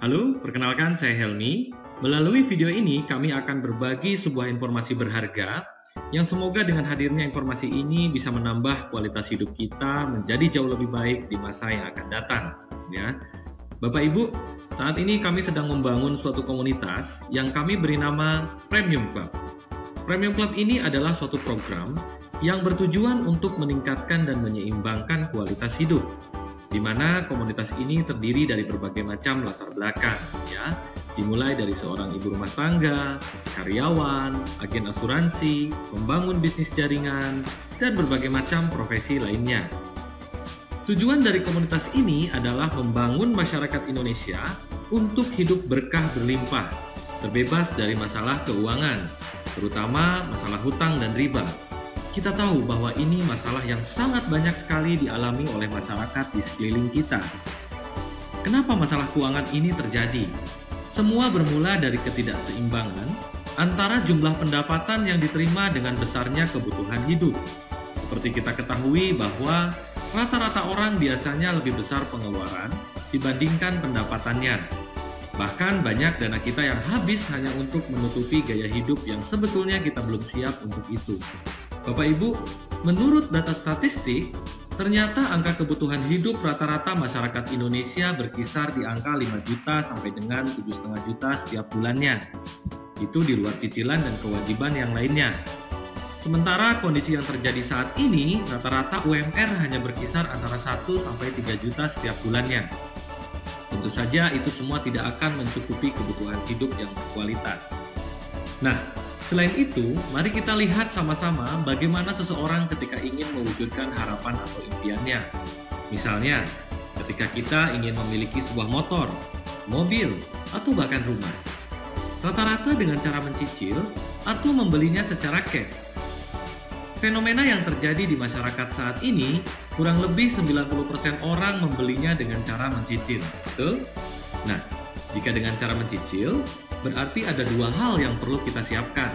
Halo, perkenalkan saya Helmi. Melalui video ini kami akan berbagi sebuah informasi berharga yang semoga dengan hadirnya informasi ini bisa menambah kualitas hidup kita menjadi jauh lebih baik di masa yang akan datang. Ya, Bapak Ibu, saat ini kami sedang membangun suatu komunitas yang kami beri nama Premium Club. Premium Club ini adalah suatu program yang bertujuan untuk meningkatkan dan menyeimbangkan kualitas hidup, di mana komunitas ini terdiri dari berbagai macam latar belakang, ya, dimulai dari seorang ibu rumah tangga, karyawan, agen asuransi, membangun bisnis jaringan, dan berbagai macam profesi lainnya. Tujuan dari komunitas ini adalah membangun masyarakat Indonesia untuk hidup berkah berlimpah, terbebas dari masalah keuangan, terutama masalah hutang dan riba. Kita tahu bahwa ini masalah yang sangat banyak sekali dialami oleh masyarakat di sekeliling kita. Kenapa masalah keuangan ini terjadi? Semua bermula dari ketidakseimbangan antara jumlah pendapatan yang diterima dengan besarnya kebutuhan hidup. Seperti kita ketahui bahwa rata-rata orang biasanya lebih besar pengeluaran dibandingkan pendapatannya. Bahkan banyak dana kita yang habis hanya untuk menutupi gaya hidup yang sebetulnya kita belum siap untuk itu. Bapak Ibu, menurut data statistik, ternyata angka kebutuhan hidup rata-rata masyarakat Indonesia berkisar di angka 5 juta sampai dengan 7,5 juta setiap bulannya. Itu di luar cicilan dan kewajiban yang lainnya. Sementara kondisi yang terjadi saat ini, rata-rata UMR hanya berkisar antara 1 sampai 3 juta setiap bulannya. Tentu saja itu semua tidak akan mencukupi kebutuhan hidup yang berkualitas. Nah, selain itu, mari kita lihat sama-sama bagaimana seseorang ketika ingin mewujudkan harapan atau impiannya. Misalnya, ketika kita ingin memiliki sebuah motor, mobil, atau bahkan rumah. Rata-rata dengan cara mencicil atau membelinya secara cash. Fenomena yang terjadi di masyarakat saat ini, kurang lebih 90% orang membelinya dengan cara mencicil. Betul? Nah, jika dengan cara mencicil, berarti ada dua hal yang perlu kita siapkan.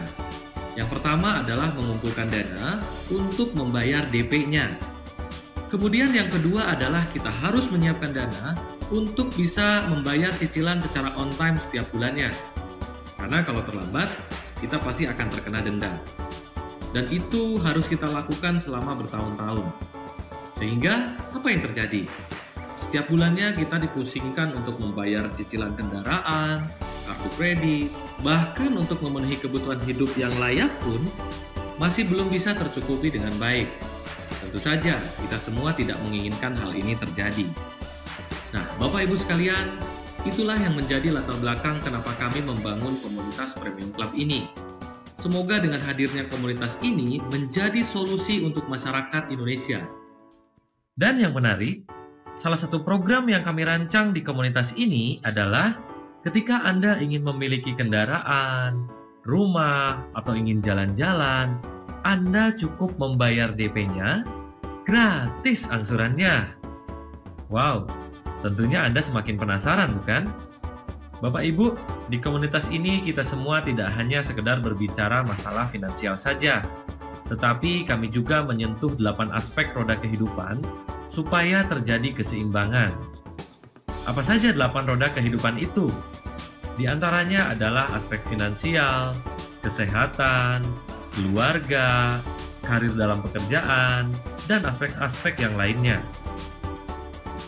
Yang pertama adalah mengumpulkan dana untuk membayar DP-nya. Kemudian yang kedua adalah kita harus menyiapkan dana untuk bisa membayar cicilan secara on time setiap bulannya. Karena kalau terlambat, kita pasti akan terkena denda. Dan itu harus kita lakukan selama bertahun-tahun. Sehingga apa yang terjadi? Setiap bulannya kita dipusingkan untuk membayar cicilan kendaraan, kartu kredit, bahkan untuk memenuhi kebutuhan hidup yang layak pun masih belum bisa tercukupi dengan baik. Tentu saja kita semua tidak menginginkan hal ini terjadi. Nah, Bapak Ibu sekalian, itulah yang menjadi latar belakang kenapa kami membangun komunitas Premium Club ini. Semoga dengan hadirnya komunitas ini menjadi solusi untuk masyarakat Indonesia. Dan yang menarik, salah satu program yang kami rancang di komunitas ini adalah ketika Anda ingin memiliki kendaraan, rumah, atau ingin jalan-jalan, Anda cukup membayar DP-nya, gratis angsurannya. Wow, tentunya Anda semakin penasaran, bukan? Bapak Ibu, di komunitas ini kita semua tidak hanya sekedar berbicara masalah finansial saja, tetapi kami juga menyentuh 8 aspek roda kehidupan supaya terjadi keseimbangan. Apa saja 8 roda kehidupan itu? Di antaranya adalah aspek finansial, kesehatan, keluarga, karir dalam pekerjaan, dan aspek-aspek yang lainnya.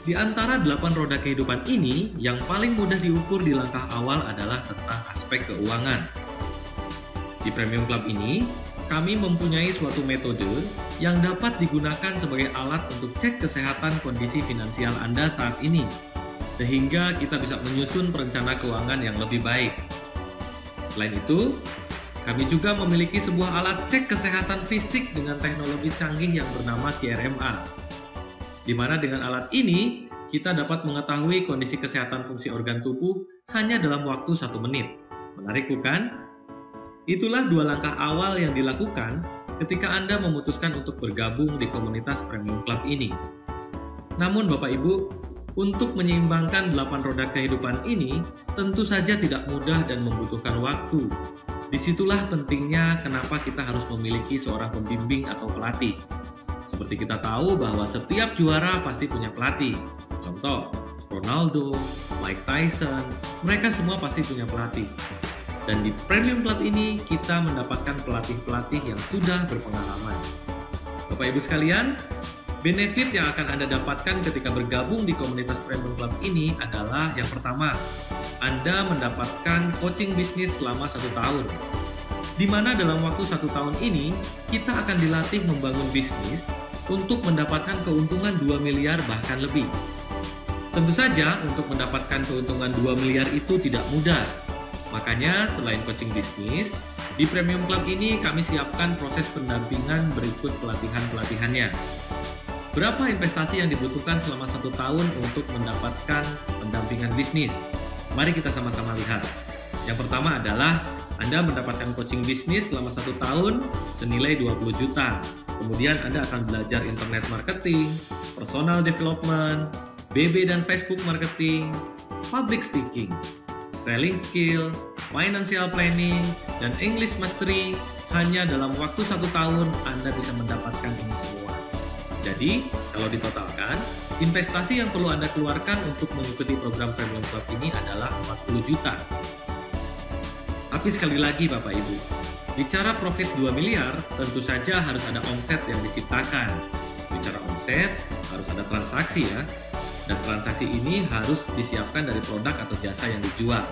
Di antara 8 roda kehidupan ini, yang paling mudah diukur di langkah awal adalah tentang aspek keuangan. Di Premium Club ini, kami mempunyai suatu metode yang dapat digunakan sebagai alat untuk cek kesehatan kondisi finansial Anda saat ini, sehingga kita bisa menyusun perencana keuangan yang lebih baik. Selain itu, kami juga memiliki sebuah alat cek kesehatan fisik dengan teknologi canggih yang bernama QRMA. Di mana dengan alat ini, kita dapat mengetahui kondisi kesehatan fungsi organ tubuh hanya dalam waktu 1 menit. Menarik bukan? Itulah 2 langkah awal yang dilakukan ketika Anda memutuskan untuk bergabung di komunitas Premium Club ini. Namun Bapak Ibu, untuk menyeimbangkan 8 roda kehidupan ini, tentu saja tidak mudah dan membutuhkan waktu. Disitulah pentingnya kenapa kita harus memiliki seorang pembimbing atau pelatih. Seperti kita tahu bahwa setiap juara pasti punya pelatih. Contoh, Ronaldo, Mike Tyson, mereka semua pasti punya pelatih. Dan di Premium Club ini kita mendapatkan pelatih-pelatih yang sudah berpengalaman. Bapak Ibu sekalian, benefit yang akan Anda dapatkan ketika bergabung di komunitas Premium Club ini adalah yang pertama, Anda mendapatkan coaching bisnis selama 1 tahun. Di mana dalam waktu 1 tahun ini, kita akan dilatih membangun bisnis untuk mendapatkan keuntungan 2 miliar bahkan lebih. Tentu saja untuk mendapatkan keuntungan 2 miliar itu tidak mudah. Makanya selain coaching bisnis, di Premium Club ini kami siapkan proses pendampingan berikut pelatihan-pelatihannya. Berapa investasi yang dibutuhkan selama 1 tahun untuk mendapatkan pendampingan bisnis? Mari kita sama-sama lihat. Yang pertama adalah Anda mendapatkan coaching bisnis selama 1 tahun senilai 20 juta. Kemudian Anda akan belajar internet marketing, personal development, BB dan Facebook marketing, public speaking, selling skill, financial planning, dan English mastery. Hanya dalam waktu 1 tahun Anda bisa mendapatkan ini semua. Jadi, kalau ditotalkan, investasi yang perlu Anda keluarkan untuk mengikuti program Premium Club ini adalah 40 juta. Tapi sekali lagi Bapak Ibu, bicara profit 2 miliar, tentu saja harus ada omset yang diciptakan. Bicara omset, harus ada transaksi ya. Dan transaksi ini harus disiapkan dari produk atau jasa yang dijual.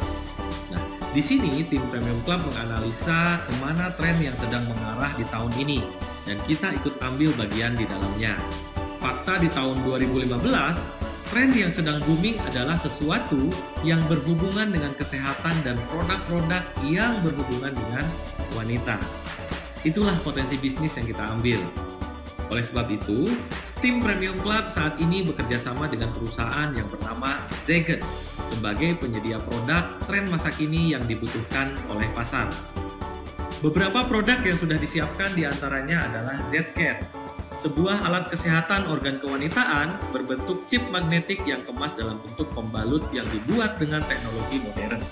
Nah, di sini tim Premium Club menganalisa kemana tren yang sedang mengarah di tahun ini. Dan kita ikut ambil bagian di dalamnya. Fakta di tahun 2015, tren yang sedang booming adalah sesuatu yang berhubungan dengan kesehatan dan produk-produk yang berhubungan dengan wanita. Itulah potensi bisnis yang kita ambil. Oleh sebab itu, tim Premium Club saat ini bekerja sama dengan perusahaan yang bernama Zegen sebagai penyedia produk tren masa kini yang dibutuhkan oleh pasar. Beberapa produk yang sudah disiapkan diantaranya adalah Z-Cat, sebuah alat kesehatan organ kewanitaan berbentuk chip magnetik yang kemas dalam bentuk pembalut yang dibuat dengan teknologi modern.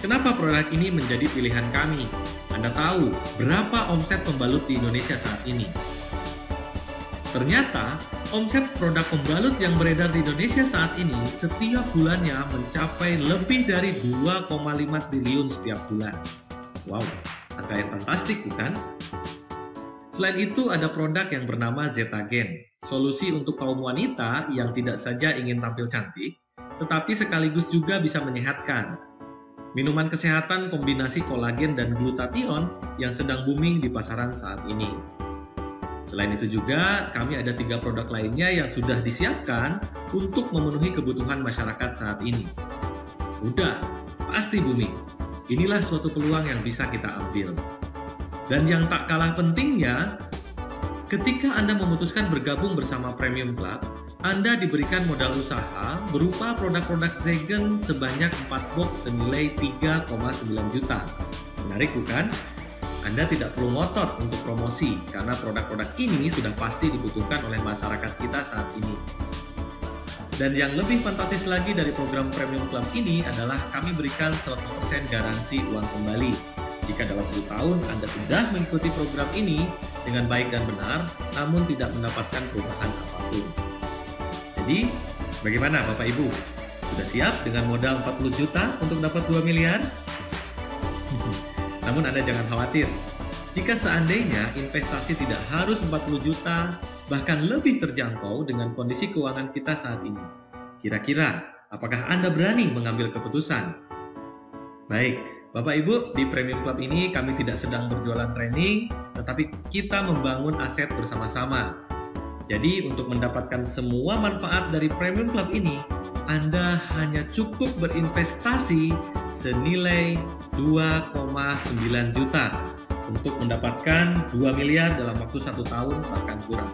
Kenapa produk ini menjadi pilihan kami? Anda tahu berapa omset pembalut di Indonesia saat ini? Ternyata, omset produk pembalut yang beredar di Indonesia saat ini setiap bulannya mencapai lebih dari 2,5 triliun setiap bulan. Wow, angka yang fantastik bukan? Selain itu ada produk yang bernama Zetagen, solusi untuk kaum wanita yang tidak saja ingin tampil cantik, tetapi sekaligus juga bisa menyehatkan. Minuman kesehatan kombinasi kolagen dan glutathione yang sedang booming di pasaran saat ini. Selain itu juga, kami ada 3 produk lainnya yang sudah disiapkan untuk memenuhi kebutuhan masyarakat saat ini. Udah, pasti booming. Inilah suatu peluang yang bisa kita ambil. Dan yang tak kalah pentingnya, ketika Anda memutuskan bergabung bersama Premium Club, Anda diberikan modal usaha berupa produk-produk Zegen sebanyak 4 box senilai 3,9 juta. Menarik bukan? Anda tidak perlu ngotot untuk promosi karena produk-produk ini sudah pasti dibutuhkan oleh masyarakat kita saat ini. Dan yang lebih fantastis lagi dari program Premium Club ini adalah kami berikan 100% garansi uang kembali. Jika dalam 1 tahun Anda sudah mengikuti program ini dengan baik dan benar, namun tidak mendapatkan perubahan apapun. Jadi, bagaimana Bapak Ibu? Sudah siap dengan modal 40 juta untuk dapat 2 miliar? Namun Anda jangan khawatir. Jika seandainya investasi tidak harus 40 juta, bahkan lebih terjangkau dengan kondisi keuangan kita saat ini. Kira-kira, apakah Anda berani mengambil keputusan? Baik, Bapak Ibu, di Premium Club ini kami tidak sedang berjualan training, tetapi kita membangun aset bersama-sama. Jadi, untuk mendapatkan semua manfaat dari Premium Club ini, Anda hanya cukup berinvestasi senilai 2,9 juta untuk mendapatkan 2 miliar dalam waktu 1 tahun bahkan kurang.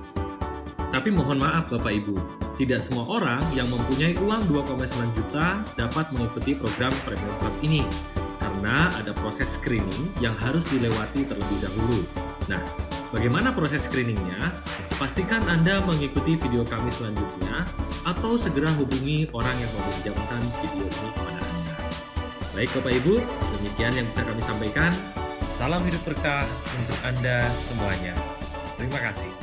Tapi mohon maaf Bapak Ibu, tidak semua orang yang mempunyai uang 2,9 juta dapat mengikuti program Premium Club ini karena ada proses screening yang harus dilewati terlebih dahulu. Nah, bagaimana proses screeningnya? Pastikan Anda mengikuti video kami selanjutnya atau segera hubungi orang yang meminjamkan video ini kepada Anda. Baik Bapak Ibu, demikian yang bisa kami sampaikan. Salam hidup berkah untuk Anda semuanya. Terima kasih.